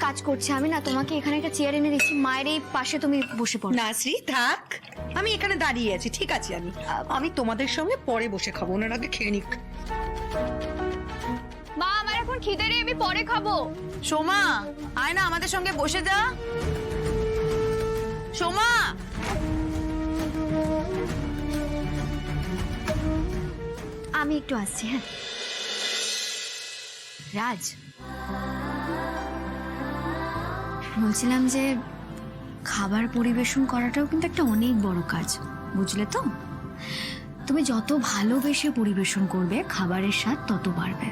কাজ করছে, আমি না তোমাকে এখানে একটা চেয়ার এনে দিচ্ছি, মায়ের এই পাশে তুমি বসে পড়ো। না শ্রী থাক, আমি এখানে দাঁড়িয়ে আছি, ঠিক আছে। আমি তোমাদের সঙ্গে পরে বসে খাবো, ওনার আগে খেয়ে নিক। মা আমার এখন খিদে নেই, আমি পরে খাবো। সোমা আয় না আমাদের সঙ্গে বসে যা। সোমা আমি একটু আসছি। হ্যাঁ রাজ, বলছিলাম যে খাবার পরিবেশন করাটাও কিন্তু একটা অনেক বড় কাজ, বুঝলে তো? তুমি যত ভালোবেসে পরিবেশন করবে খাবারের স্বাদ তত বাড়বে।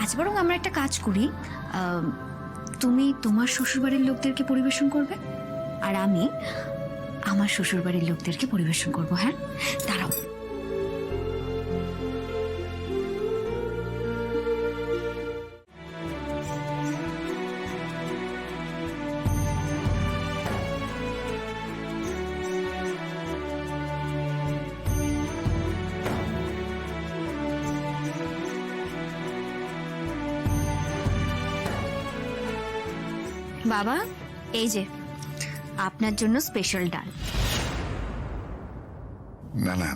আজ বরং আমরা একটা কাজ করি, তুমি তোমার শ্বশুরবাড়ির লোকদেরকে পরিবেশন করবে আর আমি আমার শ্বশুরবাড়ির লোকদেরকে পরিবেশন করবো। হ্যাঁ দাঁড়াও। বাবা এই যে আপনার জন্য স্পেশাল ডাল। না না,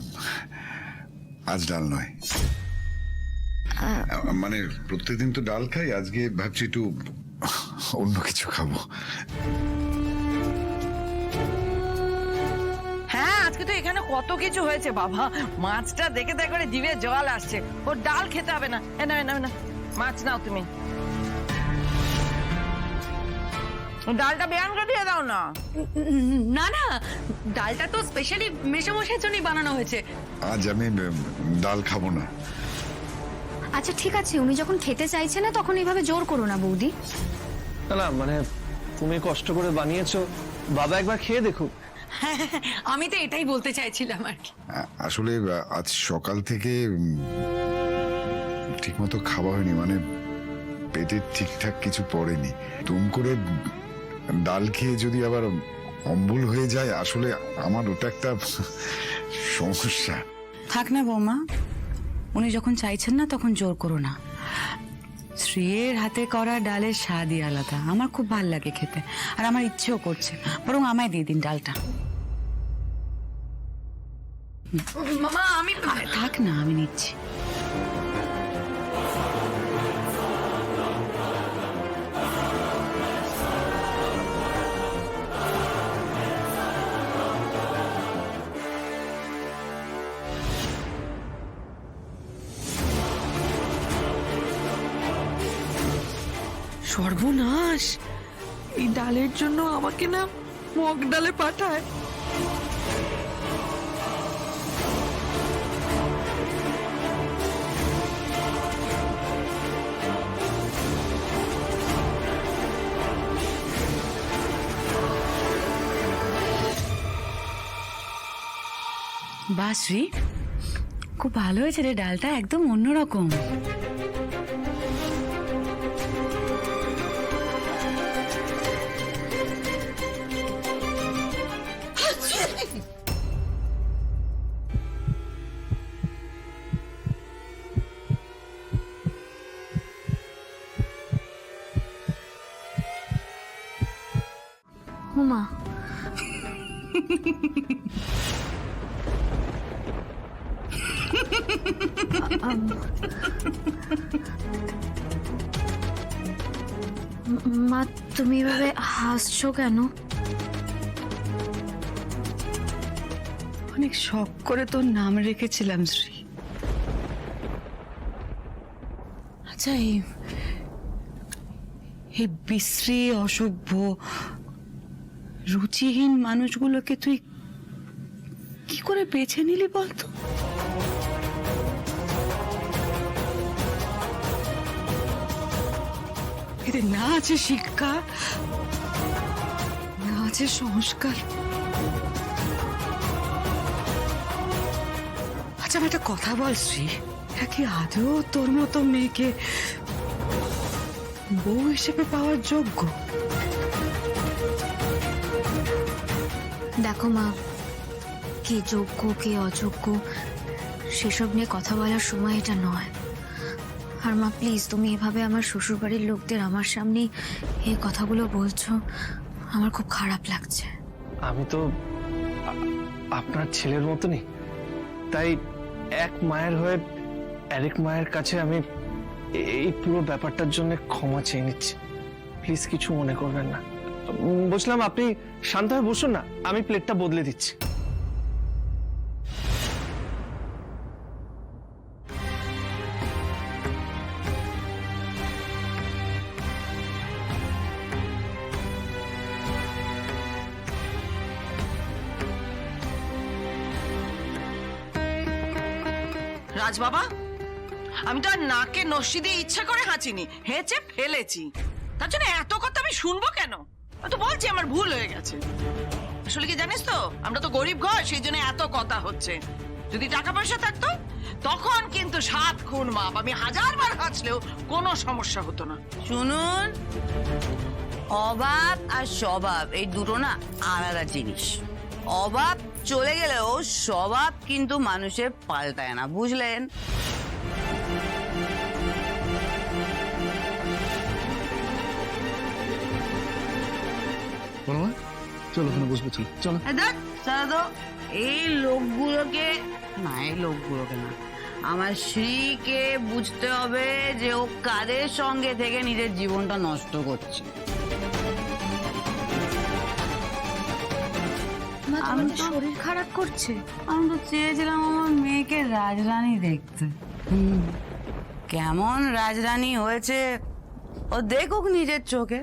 আজ ডাল নয়। মানে প্রত্যেকদিন তো ডাল খাই, আজকে ভাবছি একটু অন্য কিছু খাবো। হ্যাঁ আজকে তো এখানে কত কিছু হয়েছে বাবা, মাছটা দেখে দেখে করে জিভে জল আসছে। ওর ডাল খেতে হবে না, এ না না, মাছ নাও তুমি, ডালটা বেয়ান করে দিয়ে দাও না। না না, ডালটা তো স্পেশালি মেশামশাইয়ের জন্যই বানানো হয়েছে। আজ আমি ডাল খাবো না। আচ্ছা ঠিক আছে, উনি যখন খেতে চাইছে না তখন এইভাবে জোর করো না বৌদি। না না, মানে তুমি কষ্ট করে বানিয়েছো, বাবা একবার খেয়ে দেখুক। আমি তো এটাই বলতে চাইছিলাম আর কি। আসলে আজ সকাল থেকে ঠিকমতো খাওয়া হয়নি, মানে পেটে ঠিকঠাক কিছু পড়েনি। তুম করে ডাল খেয়ে যদি আবার অম্বল হয়ে যায়, আসলে আমার ওটা একটা সমস্যা। থাক না বৌমা, উনি যখন চাইছেন না তখন জোর করো না। শ্রীয়ের হাতে করা ডালের স্বাদই আলাদা, আমার খুব ভাল লাগে খেতে, আর আমার ইচ্ছেও করছে। বরং আমায় দিয়ে দিন ডালটা। মামা আমি থাক না, আমি নিচ্ছি। সর্বনাশ, এই ডালের জন্য আমাকে না মগ ডালে পাঠায়। বাহ শ্রী, খুব ভালো হয়েছে রে ডালটা, একদম অন্যরকম। হুমা মা তুমি এভাবে হাসছো কেন? অনেক শখ করে তোর নাম রেখেছিলাম শ্রী। আচ্ছা, এই বিশ্রী অসভ্য রুচিহীন মানুষগুলোকে তুই কি করে বেছে নিলি বলতো? এদের না আছে শিক্ষা, না আছে সংস্কার। আচ্ছা আমার একটা কথা বল শ্রী, এটা কি আদৌ তোর মতো মেয়েকে বউ হিসেবে পাওয়ার যোগ্য? দেখো মা, কে যোগ্য কে অযোগ্য সেসব নিয়ে কথা বলার সময় এটা নয়। আর মা প্লিজ, তুমি এভাবে আমার শ্বশুরবাড়ির লোকদের আমার সামনে এই কথাগুলো বলছো, আমার খুব খারাপ লাগছে। আমি তো আপনার ছেলের মতনই, তাই এক মায়ের হয়ে আরেক মায়ের কাছে আমি এই পুরো ব্যাপারটার জন্য ক্ষমা চেয়ে নিচ্ছি। প্লিজ কিছু মনে করবেন না। বলছিলাম আপনি শান্ত হয়ে বসুন না, আমি প্লেটটা বদলে দিচ্ছি। রাজ বাবা, আমি তো আর নাকে নস্যি দিয়ে ইচ্ছা করে হাঁচিনি, হেঁচে ফেলেছি। তার জন্য এত কথা আমি শুনবো কেন? আমি তো বলছি আমার ভুল হয়ে গেছে। আসলে কি জানিস তো, আমরা তো গরিব ঘর, সেই জন্য এত কথা হচ্ছে। যদি টাকা পয়সা থাকতো তখন কিন্তু 7 খুন মাপ, আমি 1000 বার হাঁচলেও কোনো সমস্যা হতো না। শুনুন, অভাব আর স্বভাব এই দুটো না আলাদা জিনিস। অভাব চলে গেলেও স্বভাব কিন্তু মানুষের পাল্টায় না, বুঝলেন? চলো ওখানে বসবো, চলো। এই লোকগুলোকে না, আমার শ্রীকে বুঝতে হবে যে ও কাদের সঙ্গে থেকে নিজের জীবনটা নষ্ট করছে। মা, তোমার তো শরীর খারাপ করছে। আমি তো চেয়েছিলাম আমার মেয়েকে রাজরানী দেখতে। কেমন রাজরানী হয়েছে ও দেখুক নিজের চোখে।